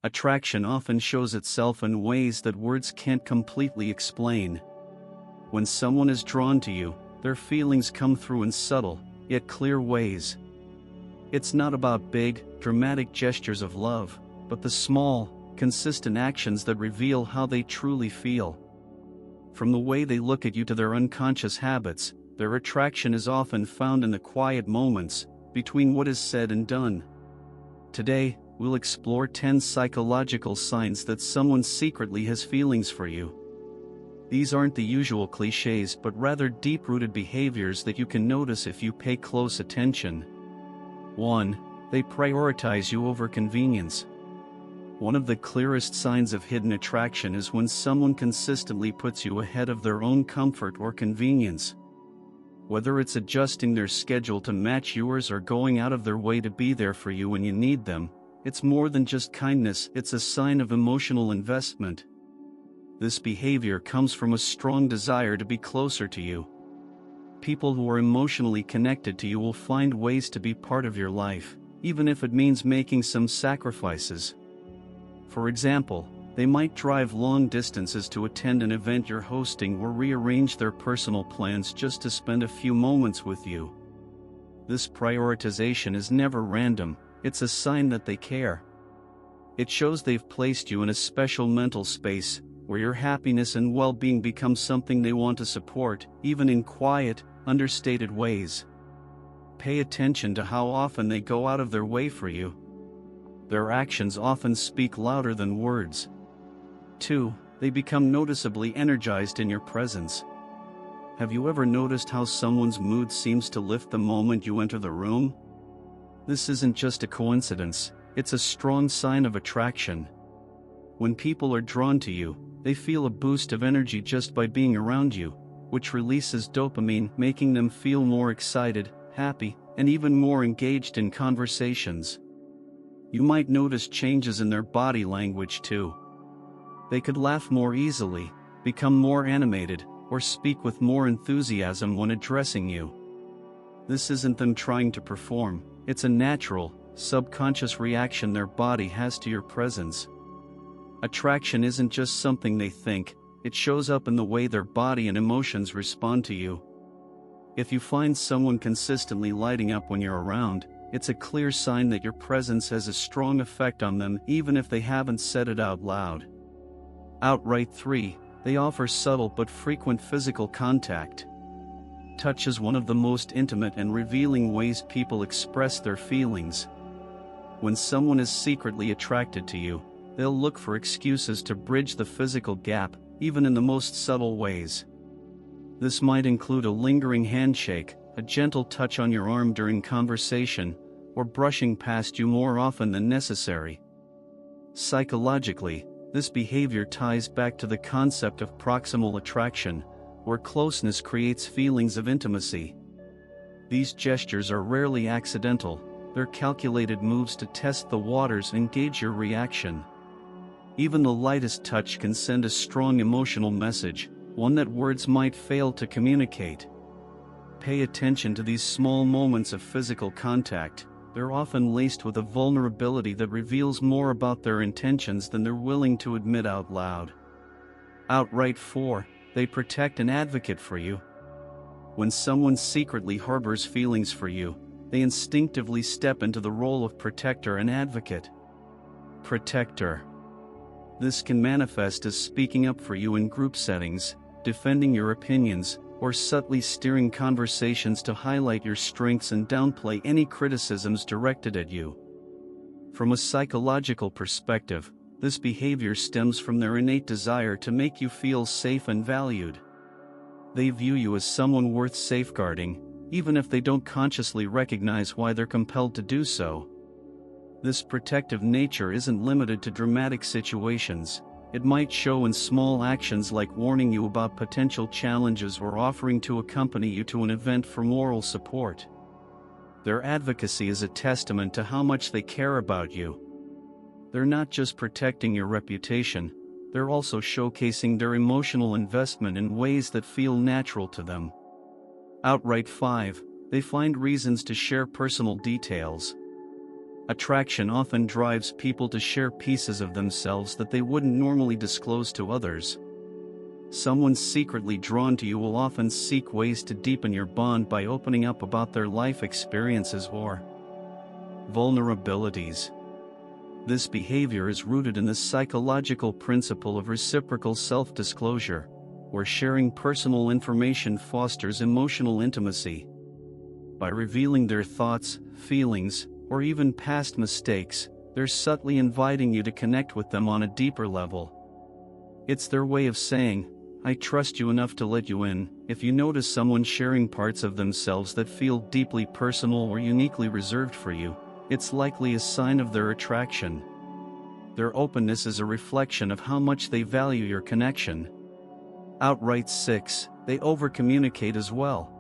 Attraction often shows itself in ways that words can't completely explain. When someone is drawn to you, their feelings come through in subtle, yet clear ways. It's not about big, dramatic gestures of love, but the small, consistent actions that reveal how they truly feel. From the way they look at you to their unconscious habits, their attraction is often found in the quiet moments between what is said and done. Today, we'll explore 10 psychological signs that someone secretly has feelings for you. These aren't the usual cliches, but rather deep-rooted behaviors that you can notice if you pay close attention. 1. They prioritize you over convenience. One of the clearest signs of hidden attraction is when someone consistently puts you ahead of their own comfort or convenience. Whether it's adjusting their schedule to match yours or going out of their way to be there for you when you need them, it's more than just kindness, it's a sign of emotional investment. This behavior comes from a strong desire to be closer to you. People who are emotionally connected to you will find ways to be part of your life, even if it means making some sacrifices. For example, they might drive long distances to attend an event you're hosting or rearrange their personal plans just to spend a few moments with you. This prioritization is never random. It's a sign that they care. It shows they've placed you in a special mental space, where your happiness and well-being become something they want to support, even in quiet, understated ways. Pay attention to how often they go out of their way for you. Their actions often speak louder than words. 2. They become noticeably energized in your presence. Have you ever noticed how someone's mood seems to lift the moment you enter the room? This isn't just a coincidence, it's a strong sign of attraction. When people are drawn to you, they feel a boost of energy just by being around you, which releases dopamine, making them feel more excited, happy, and even more engaged in conversations. You might notice changes in their body language too. They could laugh more easily, become more animated, or speak with more enthusiasm when addressing you. This isn't them trying to perform. It's a natural, subconscious reaction their body has to your presence. Attraction isn't just something they think, it shows up in the way their body and emotions respond to you. If you find someone consistently lighting up when you're around, it's a clear sign that your presence has a strong effect on them even if they haven't said it out loud. Outright 3. They offer subtle but frequent physical contact. Touch is one of the most intimate and revealing ways people express their feelings. When someone is secretly attracted to you, they'll look for excuses to bridge the physical gap, even in the most subtle ways. This might include a lingering handshake, a gentle touch on your arm during conversation, or brushing past you more often than necessary. Psychologically, this behavior ties back to the concept of proximal attraction, where closeness creates feelings of intimacy. These gestures are rarely accidental, they're calculated moves to test the waters and gauge your reaction. Even the lightest touch can send a strong emotional message, one that words might fail to communicate. Pay attention to these small moments of physical contact. They're often laced with a vulnerability that reveals more about their intentions than they're willing to admit out loud. Outright 4. They protect and advocate for you. When someone secretly harbors feelings for you, they instinctively step into the role of protector and advocate. Protector. This can manifest as speaking up for you in group settings, defending your opinions, or subtly steering conversations to highlight your strengths and downplay any criticisms directed at you. From a psychological perspective, this behavior stems from their innate desire to make you feel safe and valued. They view you as someone worth safeguarding, even if they don't consciously recognize why they're compelled to do so. This protective nature isn't limited to dramatic situations. It might show in small actions like warning you about potential challenges or offering to accompany you to an event for moral support. Their advocacy is a testament to how much they care about you. They're not just protecting your reputation, they're also showcasing their emotional investment in ways that feel natural to them. Outright 5. They find reasons to share personal details. Attraction often drives people to share pieces of themselves that they wouldn't normally disclose to others. Someone secretly drawn to you will often seek ways to deepen your bond by opening up about their life experiences or vulnerabilities. This behavior is rooted in the psychological principle of reciprocal self-disclosure, where sharing personal information fosters emotional intimacy. By revealing their thoughts, feelings, or even past mistakes, they're subtly inviting you to connect with them on a deeper level. It's their way of saying, "I trust you enough to let you in." If you notice someone sharing parts of themselves that feel deeply personal or uniquely reserved for you, it's likely a sign of their attraction. Their openness is a reflection of how much they value your connection. Outright 6, they overcommunicate as well.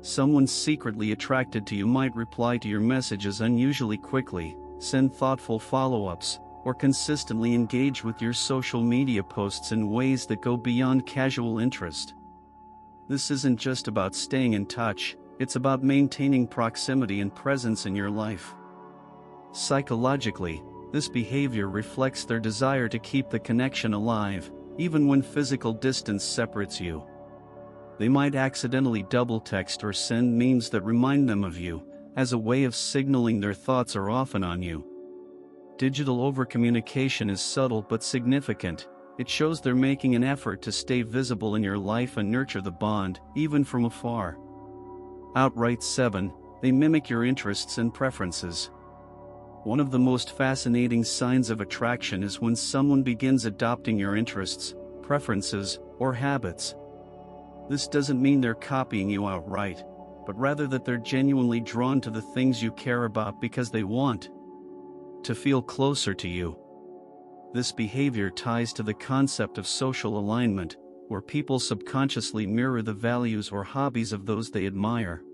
Someone secretly attracted to you might reply to your messages unusually quickly, send thoughtful follow-ups, or consistently engage with your social media posts in ways that go beyond casual interest. This isn't just about staying in touch, it's about maintaining proximity and presence in your life. Psychologically, this behavior reflects their desire to keep the connection alive, even when physical distance separates you. They might accidentally double-text or send memes that remind them of you, as a way of signaling their thoughts are often on you. Digital overcommunication is subtle but significant. It shows they're making an effort to stay visible in your life and nurture the bond, even from afar. Outright 7, they mimic your interests and preferences. One of the most fascinating signs of attraction is when someone begins adopting your interests, preferences, or habits. This doesn't mean they're copying you outright, but rather that they're genuinely drawn to the things you care about because they want to feel closer to you. This behavior ties to the concept of social alignment, where people subconsciously mirror the values or hobbies of those they admire.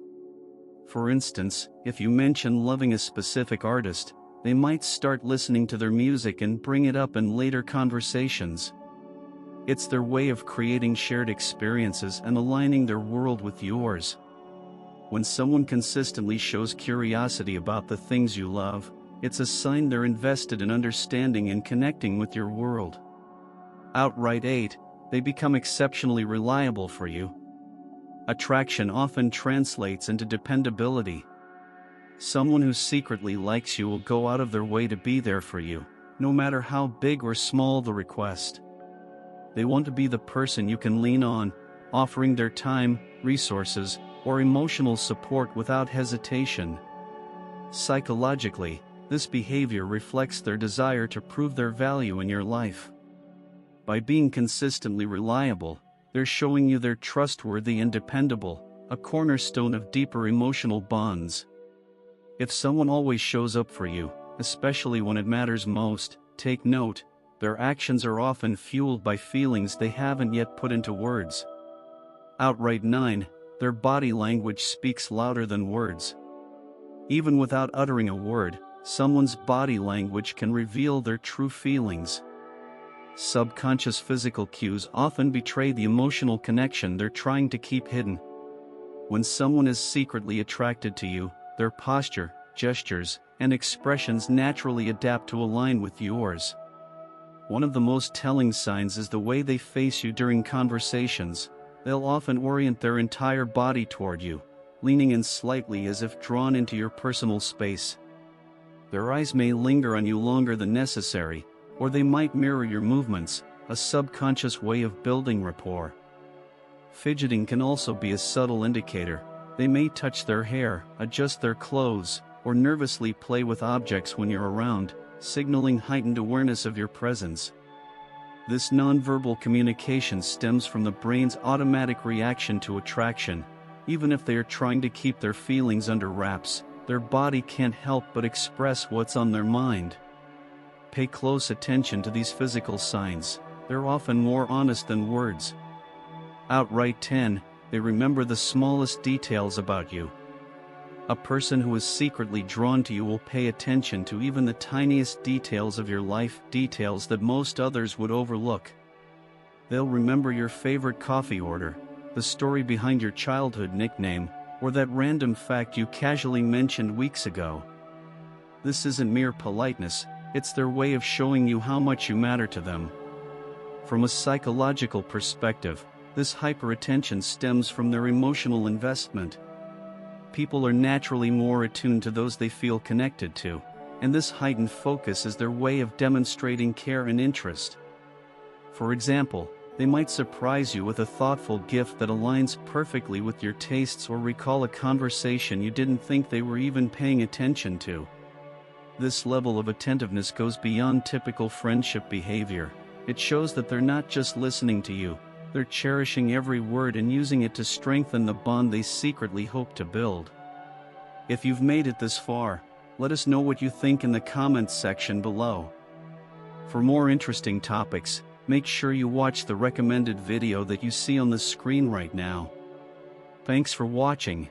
For instance, if you mention loving a specific artist, they might start listening to their music and bring it up in later conversations. It's their way of creating shared experiences and aligning their world with yours. When someone consistently shows curiosity about the things you love, it's a sign they're invested in understanding and connecting with your world. Outright 8, they become exceptionally reliable for you. Attraction often translates into dependability. Someone who secretly likes you will go out of their way to be there for you, no matter how big or small the request. They want to be the person you can lean on, offering their time, resources, or emotional support without hesitation. Psychologically, this behavior reflects their desire to prove their value in your life. By being consistently reliable, they're showing you they're trustworthy and dependable, a cornerstone of deeper emotional bonds. If someone always shows up for you, especially when it matters most, take note, their actions are often fueled by feelings they haven't yet put into words. Outright 9, their body language speaks louder than words. Even without uttering a word, someone's body language can reveal their true feelings. Subconscious physical cues often betray the emotional connection they're trying to keep hidden. When someone is secretly attracted to you, their posture, gestures, and expressions naturally adapt to align with yours. One of the most telling signs is the way they face you during conversations. They'll often orient their entire body toward you, leaning in slightly as if drawn into your personal space. Their eyes may linger on you longer than necessary, or they might mirror your movements, a subconscious way of building rapport. Fidgeting can also be a subtle indicator. They may touch their hair, adjust their clothes, or nervously play with objects when you're around, signaling heightened awareness of your presence. This nonverbal communication stems from the brain's automatic reaction to attraction. Even if they are trying to keep their feelings under wraps, their body can't help but express what's on their mind. Pay close attention to these physical signs. They're often more honest than words. Outright 10, they remember the smallest details about you. A person who is secretly drawn to you will pay attention to even the tiniest details of your life, details that most others would overlook. They'll remember your favorite coffee order, the story behind your childhood nickname, or that random fact you casually mentioned weeks ago. This isn't mere politeness, it's their way of showing you how much you matter to them. From a psychological perspective, this hyperattention stems from their emotional investment. People are naturally more attuned to those they feel connected to, and this heightened focus is their way of demonstrating care and interest. For example, they might surprise you with a thoughtful gift that aligns perfectly with your tastes or recall a conversation you didn't think they were even paying attention to. This level of attentiveness goes beyond typical friendship behavior. It shows that they're not just listening to you, they're cherishing every word and using it to strengthen the bond they secretly hope to build. If you've made it this far, let us know what you think in the comments section below. For more interesting topics, make sure you watch the recommended video that you see on the screen right now. Thanks for watching.